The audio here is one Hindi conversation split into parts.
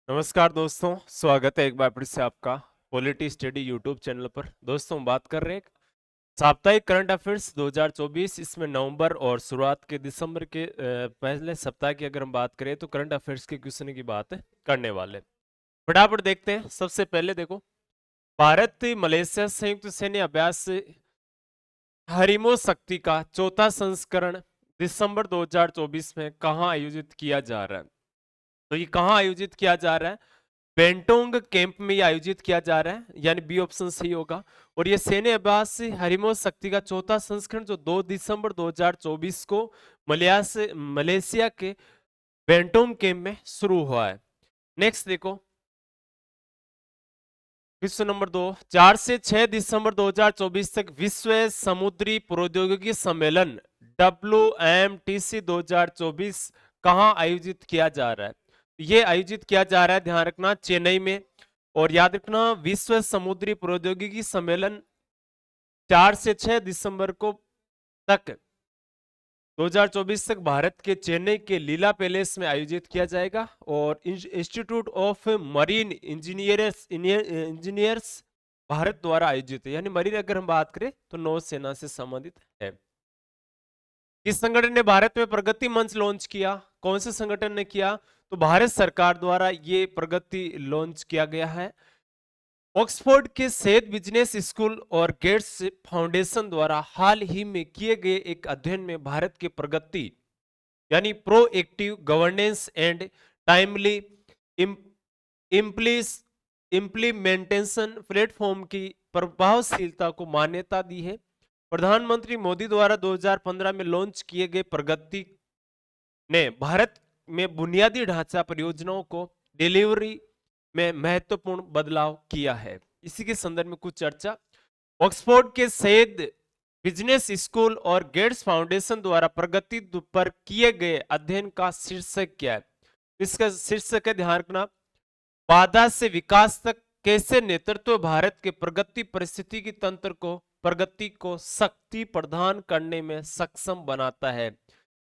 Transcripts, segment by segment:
नमस्कार दोस्तों, स्वागत है एक बार फिर से आपका पॉलिटी स्टडी यूट्यूब चैनल पर। दोस्तों, बात कर रहे हैं साप्ताहिक करंट अफेयर्स 2024। इसमें नवंबर और शुरुआत के दिसंबर के पहले सप्ताह की अगर हम बात करें तो करंट अफेयर्स के क्वेश्चन की बात करने वाले। फटाफट देखते हैं। सबसे पहले देखो, भारत मलेशिया संयुक्त सैन्य अभ्यास हरिमो शक्ति का चौथा संस्करण दिसंबर 2024 में कहाँ आयोजित किया जा रहा है? तो ये कहाँ आयोजित किया जा रहा है? बेंटोंग कैंप में ये आयोजित किया जा रहा है, यानी बी ऑप्शन सही होगा। और ये सैन्य अभ्यास हरिमो शक्ति का चौथा संस्करण जो 2 दिसंबर 2024 को मलेशिया के बेंटोंग कैंप में शुरू हुआ है। नेक्स्ट देखो, क्वेश्चन नंबर 2, 4 से 6 दिसंबर 2024 तक विश्व समुद्री प्रौद्योगिकी सम्मेलन WMTC 2024 कहाँ आयोजित किया जा रहा है? ये आयोजित किया जा रहा है, ध्यान रखना, चेन्नई में। और याद रखना, विश्व समुद्री प्रौद्योगिकी सम्मेलन 4 से 6 दिसंबर को तक 2024 तक भारत के चेन्नई के लीला पैलेस में आयोजित किया जाएगा। और institute of marine engineers Bharat द्वारा आयोजित है, यानी मरीन अगर हम बात करें तो नौसेना से संबंधित है। किस संगठन ने भारत में प्रगति मंच लॉन्च किया? कौन से संगठन ने किया? तो भारत सरकार द्वारा ये प्रगति लॉन्च किया गया है। ऑक्सफोर्ड के सेहत बिजनेस स्कूल और गेट्स फाउंडेशन द्वारा हाल ही में किए गए एक अध्ययन में भारत की प्रगति यानी proactive governance and timely implementation platform की प्रभावशीलता को मान्यता दी है। प्रधानमंत्री मोदी द्वारा 2015 में लॉन्च किए गए प्रगति ने भारत में बुनियादी ढांचा परियोजनाओं को डिलीवरी में महत्वपूर्ण बदलाव किया है। इसी के संदर्भ में कुछ चर्चा। ऑक्सफोर्ड के सेहत बिजनेस स्कूल और गेट्स फाउंडेशन द्वारा प्रगति पर किए गए अध्ययन का शीर्षक क्या है? इसका शीर्षक है, ध्यान रखना, बाधा से विकास तक कैसे नेतृत्व भारत के प्रगति परिस्थिति की तंत्र को प्रगति को शक्ति प्रदान करने में सक्षम बनाता है।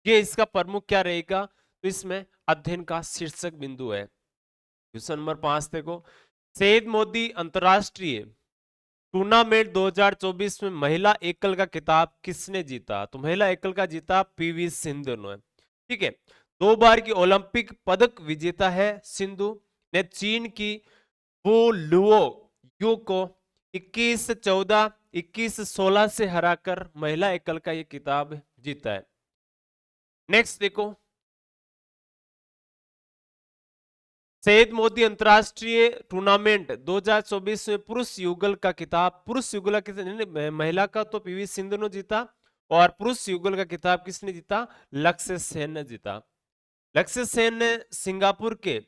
ये इसका प्रमुख क्या रहेगा? तो इसमें अध्ययन का शीर्षक बिंदु है। क्वेश्चन नंबर 5 देखो, सेहद मोदी अंतरराष्ट्रीय टूर्नामेंट 2024 में महिला एकल का खिताब किसने जीता? तो महिला एकल का जीता पीवी सिंधु ने। ठीक है, 2 बार की ओलंपिक पदक विजेता है सिंधु ने चीन की वो लुओ यू को 21-14, 21-16 से हराकर महिला एकल का ये खिताब जीता है। नेक्स्ट देखो, सेहद मोदी अंतरराष्ट्रीय टूर्नामेंट 2024 में पुरुष युगल का खिताब, पुरुष युगल का, महिला का तो पीवी सिंधु ने जीता, और पुरुष युगल का खिताब किसने जीता? लक्ष्य सेन ने जीता। लक्ष्य सेन ने सिंगापुर के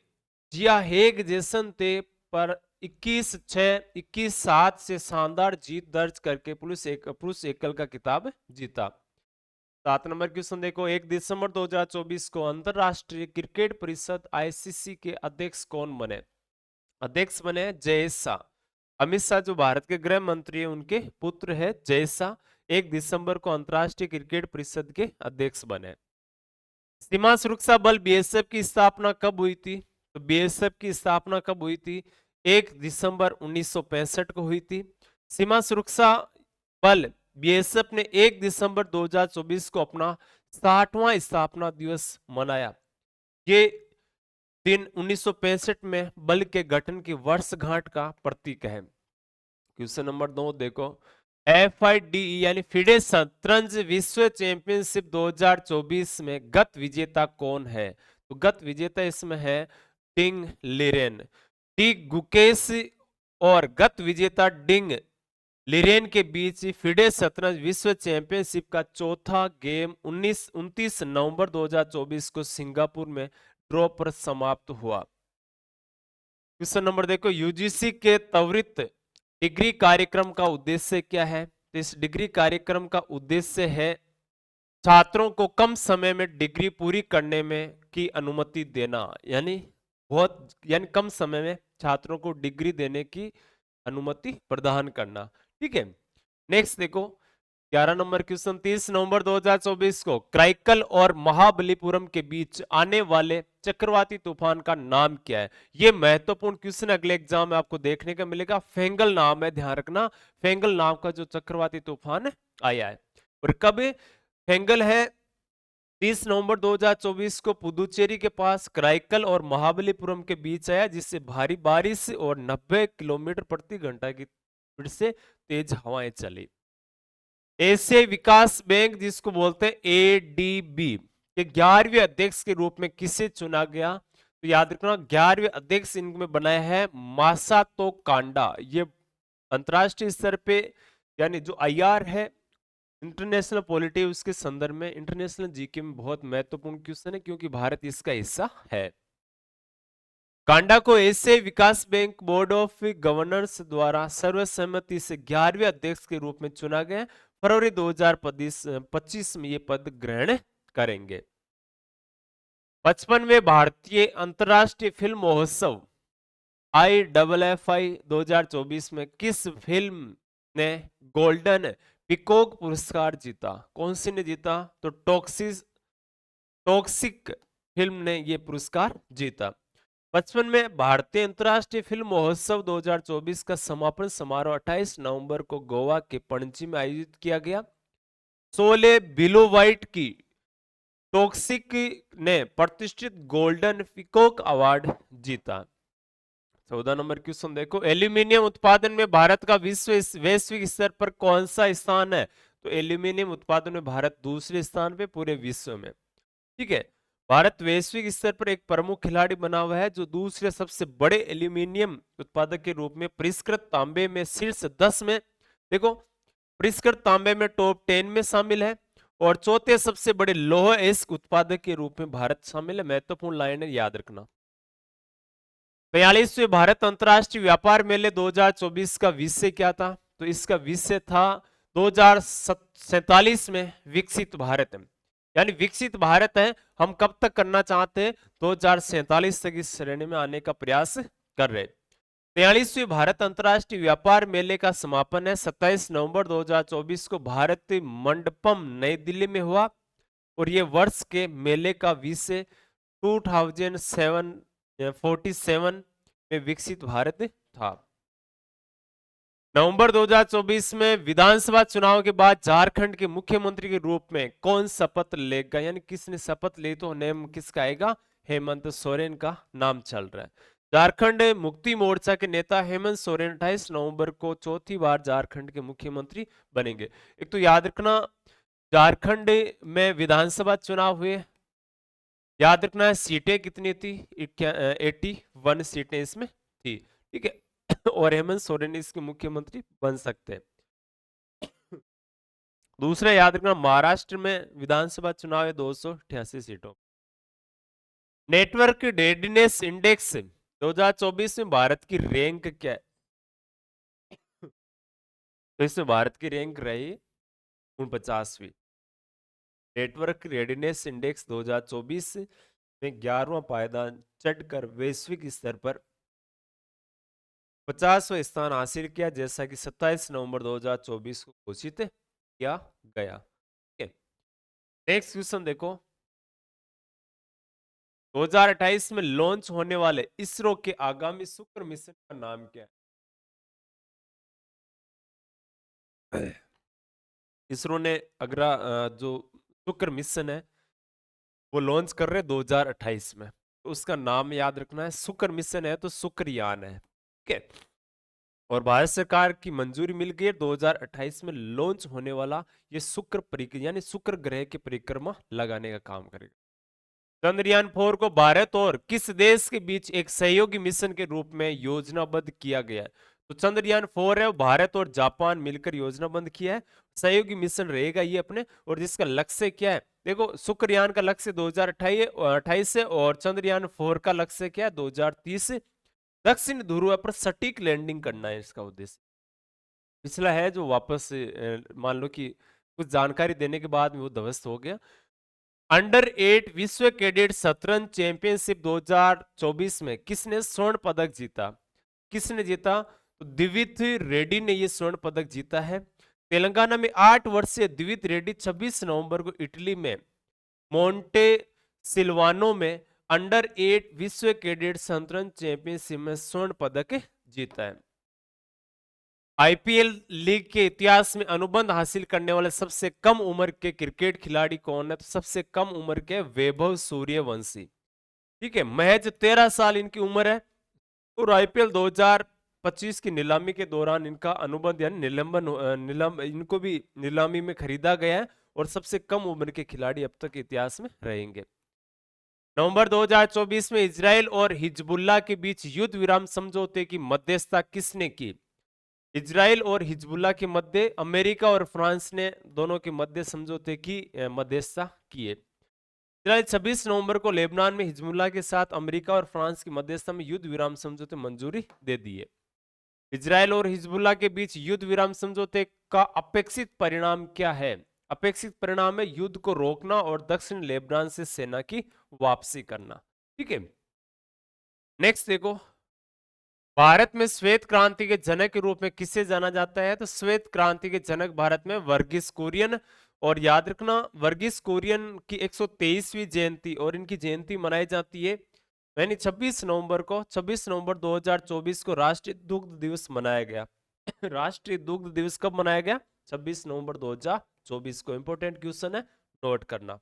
जिया हेग जेसन ते पर 21-6, 21-7 से शानदार जीत दर्ज करके पुरुष एकल का खिताब जीता। 7 नंबर क्वेश्चन देखो, 1 दिसंबर 2024 को अंतरराष्ट्रीय क्रिकेट परिषद आईसीसी के अध्यक्ष कौन बने? अध्यक्ष बने जय शाह। अमित शाह जो भारत के गृह मंत्री है, उनके पुत्र है जय शाह, 1 दिसंबर को अंतरराष्ट्रीय क्रिकेट परिषद के अध्यक्ष बने। सीमा सुरक्षा बल बीएसएफ की स्थापना कब हुई थी? तो बीएसएफ की स्थापना कब हुई थी? 1 दिसंबर 1965 को हुई थी। सीमा सुरक्षा बल बीएसएफ ने 1 दिसंबर 2024 को अपना 60वां स्थापना दिवस मनाया। ये दिन 1965 में बल के गठन की वर्षगांठ का प्रतीक है। क्वेश्चन नंबर 2 देखो, FIDE यानी फिडे शतरंज विश्व चैंपियनशिप 2024 में गत विजेता कौन है? तो गत विजेता इसमें है डिंग लिरेन। डी गुकेश और गत विजेता डिंग लिरेन के बीच फिडे शतरंज विश्व चैंपियनशिप का चौथा गेम 29 नवंबर 2024 को सिंगापुर में ड्रॉ पर समाप्त हुआ। क्वेश्चन नंबर देखो, यूजीसी के त्वरित डिग्री कार्यक्रम का उद्देश्य क्या है? तो इस डिग्री कार्यक्रम का उद्देश्य है छात्रों को कम समय में डिग्री पूरी करने में की अनुमति देना, यानी कम समय में छात्रों को डिग्री देने की अनुमति प्रदान करना। ठीक है, नेक्स्ट देखो, 11 नंबर क्वेश्चन, 30 नवंबर 2024 को कराईकल और महाबलीपुरम के बीच आने वाले चक्रवाती तूफान का नाम क्या है? ये महत्वपूर्ण क्वेश्चन अगले एग्जाम में आपको देखने का मिलेगा। फेंगल नाम है, ध्यान रखना, फेंगल नाम का जो चक्रवाती तूफान आया है। और कब फेंगल है? 30 नवंबर 2024 को पुदुचेरी के पास कराईकल और महाबलीपुरम के बीच आया, जिससे भारी बारिश और 90 किलोमीटर प्रति घंटा की स्पीड से तेज हवाएं चली। एशियाई विकास बैंक, जिसको बोलते हैं एडीबी, के 11वें अध्यक्ष के रूप में किसे चुना गया? तो याद रखना 11वें अध्यक्ष इनमें बनाया है मासातो कांडा। ये अंतरराष्ट्रीय स्तर पे यानी जो आईआर है, इंटरनेशनल पॉलिटी, उसके संदर्भ में इंटरनेशनल जीके में बहुत महत्वपूर्ण क्वेश्चन है, क्योंकि भारत इसका हिस्सा है। कांडा को एशियाई विकास बैंक बोर्ड ऑफ गवर्नर्स द्वारा सर्वसम्मति से 11वें अध्यक्ष के रूप में चुना गया। फरवरी 2025 में ये पद ग्रहण करेंगे। 55वें भारतीय अंतर्राष्ट्रीय फिल्म महोत्सव IFFI 2024 में किस फिल्म ने गोल्डन पिकॉक पुरस्कार जीता? कौन सी ने जीता? तो टॉक्सिक फिल्म ने यह पुरस्कार जीता। 55 में भारतीय अंतर्राष्ट्रीय फिल्म महोत्सव 2024 का समापन समारोह 28 नवंबर को गोवा के पणजी में आयोजित किया गया। शोले बिलो वाइट की टॉक्सिक ने प्रतिष्ठित गोल्डन पिकॉक अवार्ड जीता। 14 नंबर क्वेश्चन देखो, एल्यूमिनियम उत्पादन में भारत का वैश्विक स्तर पर कौन सा स्थान है? तो एल्यूमिनियम उत्पादन में भारत दूसरे स्थान पे पूरे विश्व में। ठीक है, भारत वैश्विक स्तर पर एक प्रमुख खिलाड़ी बना हुआ है, जो दूसरे सबसे बड़े एल्यूमिनियम उत्पादक के रूप में परिष्कृत तांबे में शीर्ष 10 में, देखो परिष्कृत तांबे में टॉप 10 में शामिल है, और चौथे सबसे बड़े लौह अयस्क उत्पादक के रूप में भारत शामिल है। महत्वपूर्ण लाइन है, याद रखना। 42वें भारत अंतर्राष्ट्रीय व्यापार मेले 2024 का विषय क्या था? तो इसका विषय था 2047 में विकसित भारत, यानी विकसित भारत है हम कब तक करना चाहते हैं? 2047 तक इस श्रेणी में आने का प्रयास कर रहे। 43वें भारत अंतर्राष्ट्रीय व्यापार मेले का समापन है 27 नवंबर 2024 को भारत मंडपम नई दिल्ली में हुआ, और ये वर्ष के मेले का विषय 2047 में विकसित भारत था। नवंबर 2024 में विधानसभा चुनाव के बाद झारखंड के मुख्यमंत्री के रूप में कौन शपथ लेगा, यानी किसने शपथ ली? तो नेम किसका आएगा? हेमंत सोरेन का नाम चल रहा है। झारखंड मुक्ति मोर्चा के नेता हेमंत सोरेन 28 नवंबर को चौथी बार झारखंड के मुख्यमंत्री बनेंगे। एक तो याद रखना, झारखंड में विधानसभा चुनाव हुए, याद रखना है सीटें कितनी थी? 81 सीटें इसमें थी। ठीक है, और हेमंत सोरेन इसके मुख्यमंत्री बन सकते हैं। दूसरा याद रखना, महाराष्ट्र में विधानसभा चुनाव है 288 सीटों। नेटवर्क रेडीनेस इंडेक्स 2024 में भारत की रैंक क्या है? तो इसमें भारत की रैंक रही 49वीं। नेटवर्क रेडीनेस इंडेक्स 2024 में 11वां पायदान चढ़कर वैश्विक स्तर पर 50वां स्थान हासिल किया, जैसा कि 27 नवंबर 2024 को घोषित किया गया। नेक्स्ट क्वेश्चन देखो, 2028 में लॉन्च होने वाले इसरो के आगामी शुक्र मिशन का नाम क्या है? इसरो ने अगला जो शुक्र मिशन है वो लॉन्च कर रहे 2028 में, तो उसका नाम याद रखना है। शुक्र मिशन है तो शुक्रयान है। ठीक है, और भारत सरकार की मंजूरी मिल गई है 2028 में लॉन्च होने वाला ये शुक्र परिक्रमा, यानी शुक्र ग्रह की परिक्रमा लगाने का काम करेगा। चंद्रयान 4 को भारत और किस देश के बीच एक सहयोगी मिशन के रूप में योजनाबद्ध किया गया है? तो चंद्रयान 4 है, भारत और जापान मिलकर योजनाबद्ध किया है, सहयोगी मिशन रहेगा ये अपने, और जिसका लक्ष्य क्या है? देखो, शुक्रयान का लक्ष्य 2028 है, और चंद्रयान 4 का लक्ष्य क्या है? 2030 दक्षिण ध्रुव पर सटीक लैंडिंग करना है इसका उद्देश्य। पिछला है जो वापस मान लो कि कुछ जानकारी देने के बाद में वो ध्वस्त हो गया। अंडर 8 विश्व कैडेट शतरंज चैंपियनशिप 2024 में किसने स्वर्ण पदक जीता? किसने जीता? तो दिविथ रेड्डी ने ये स्वर्ण पदक जीता है। तेलंगाना में 8 वर्षीय द्वित रेड्डी 26 नवंबर को इटली में मोंटे सिल्वानो में अंडर 8 विश्व कैडेट शतरंज चैंपियनशिप में स्वर्ण पदक जीता है। आईपीएल लीग के इतिहास में अनुबंध हासिल करने वाले सबसे कम उम्र के क्रिकेट खिलाड़ी कौन है? तो सबसे कम उम्र के वैभव सूर्यवंशी। ठीक है, महज 13 साल इनकी उम्र है और आईपीएल 2025 की नीलामी के दौरान इनका अनुबंध यानी इनको भी नीलामी में खरीदा गया है और सबसे कम उम्र के खिलाड़ी अब तक इतिहास में रहेंगे। नवंबर 2024 में इजराइल और हिजबुल्लाह के बीच युद्ध विराम समझौते की मध्यस्थता किसने की? इजराइल और हिजबुल्लाह के मध्य अमेरिका और फ्रांस ने दोनों के मध्य समझौते की मध्यस्थता की है। इजराइल 26 नवंबर को लेबनान में हिजबुल्लाह के साथ अमेरिका और फ्रांस की मध्यस्थता में युद्ध विराम समझौते मंजूरी दे दी है। इजराइल और हिजबुल्लाह के बीच युद्ध विराम समझौते का अपेक्षित परिणाम क्या है? अपेक्षित परिणाम है युद्ध को रोकना और दक्षिण लेबनान से सेना की वापसी करना। ठीक है, नेक्स्ट देखो, भारत में श्वेत क्रांति के जनक के रूप में किसे जाना जाता है? तो श्वेत क्रांति के जनक भारत में वर्गीस कुरियन, और याद रखना वर्गीस कुरियन की 123वीं जयंती और इनकी जयंती मनाई जाती है यानी 26 नवंबर को। 26 नवंबर 2024 को राष्ट्रीय दुग्ध दिवस मनाया गया। राष्ट्रीय दुग्ध दिवस कब मनाया गया? 26 नवंबर 2024 को। इंपॉर्टेंट क्वेश्चन है, नोट करना।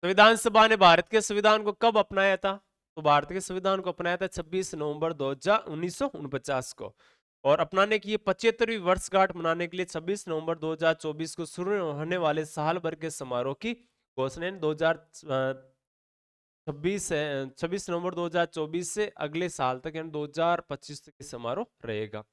संविधान सभा ने भारत के संविधान को कब अपनाया था? तो भारत के संविधान को अपनाया था 26 नवंबर 1949 को, और अपनाने की 75वीं वर्षगांठ मनाने के लिए 26 नवंबर 2024 को शुरू होने वाले साल भर के समारोह की घोषणा 26 नवंबर 2024 से अगले साल तक यानी 2025 तक समारोह रहेगा।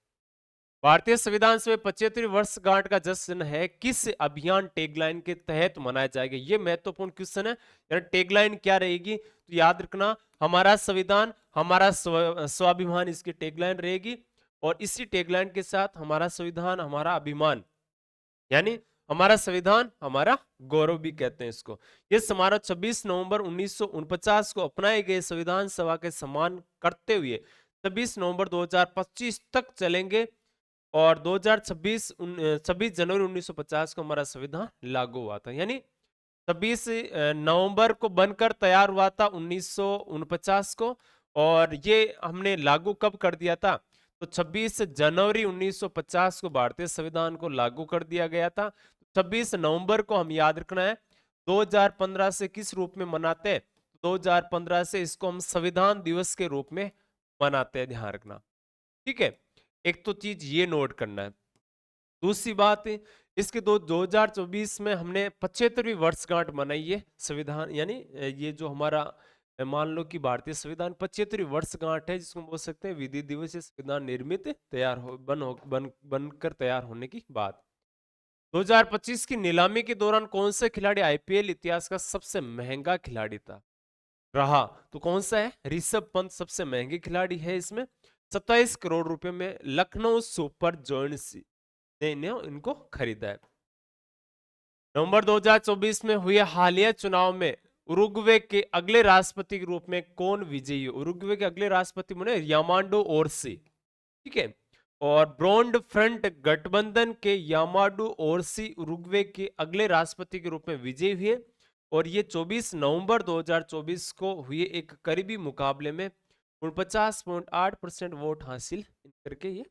भारतीय संविधान सभा 75वीं वर्षगांठ का जश्न है किस अभियान टैगलाइन के तहत मनाया जाएगा? ये महत्वपूर्ण क्वेश्चन है। यानी टैगलाइन क्या रहेगी? तो याद रखना, हमारा संविधान हमारा स्वाभिमान इसकी टैगलाइन रहेगी, और इसी टैगलाइन के साथ हमारा संविधान हमारा अभिमान, यानी हमारा संविधान हमारा गौरव भी कहते हैं इसको। ये समारोह 26 नवंबर 1949 को अपनाए गए संविधान सभा के सम्मान करते हुए 26 नवंबर 2025 तक चलेंगे, और 26 जनवरी 1950 को हमारा संविधान लागू हुआ था। यानी 26 नवंबर को बनकर तैयार हुआ था 1949 को, और ये हमने लागू कब कर दिया था? तो 26 जनवरी 1950 को भारतीय संविधान को लागू कर दिया गया था। 26 नवंबर को हम याद रखना है 2015 से किस रूप में मनाते हैं? 2015 से इसको हम संविधान दिवस के रूप में मनाते हैं, ध्यान रखना। ठीक है, एक तो चीज ये नोट करना है। दूसरी बात, इसके 2024 में हमने 75वीं वर्षगांठ मनाई है संविधान, यानी ये जो हमारा मान लो कि भारतीय संविधान 75वीं वर्षगांठ है, जिसको बोल सकते हैं विधि दिवस या संविधान निर्मित तैयार हो बनकर तैयार होने की बात। 2025 की नीलामी के दौरान कौन सा खिलाड़ी आईपीएल इतिहास का सबसे महंगा खिलाड़ी रहा? तो कौन सा है? ऋषभ पंत सबसे महंगे खिलाड़ी है। इसमें 27 करोड़ रुपए में लखनऊ सुपर जायंट्स ने इनको खरीदा है। नवंबर 2024 में हुए हालिया चुनाव में उरुग्वे के अगले राष्ट्रपति के रूप में कौन विजयी हो? उरुग्वे के अगले राष्ट्रपति बने यामांडो ओरसी। ठीक है, और ब्रॉन्ड फ्रंट गठबंधन के यामाडू ओरसी उरुग्वे के अगले राष्ट्रपति के रूप में विजयी हुए, और ये 24 नवंबर 2024 को हुए एक करीबी मुकाबले में 49.8% वोट हासिल करके ये,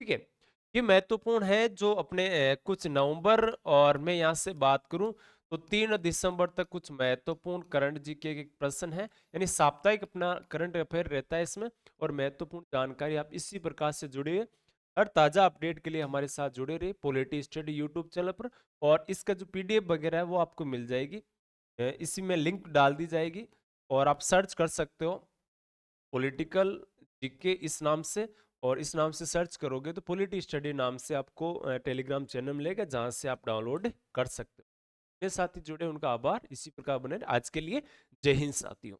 ठीक है, ये महत्वपूर्ण है जो अपने कुछ नवंबर, और मैं यहाँ से बात करूं तो 3 दिसंबर तक कुछ महत्वपूर्ण करंट जीके के प्रश्न है, यानी साप्ताहिक अपना करंट अफेयर रहता है इसमें, और महत्वपूर्ण जानकारी आप इसी प्रकार से जुड़े हुए हर ताजा अपडेट के लिए हमारे साथ जुड़े रहिए पॉलिटी स्टडी यूट्यूब चैनल पर, और इसका जो पीडीएफ वगैरह है वो आपको मिल जाएगी, इसी में लिंक डाल दी जाएगी, और आप सर्च कर सकते हो पॉलिटिकल जीके इस नाम से, और इस नाम से सर्च करोगे तो पॉलिटी स्टडी नाम से आपको टेलीग्राम चैनल मिलेगा जहां से आप डाउनलोड कर सकते हो। मेरे साथी जुड़े उनका आभार, इसी प्रकार बने आज के लिए। जय हिंद साथियों।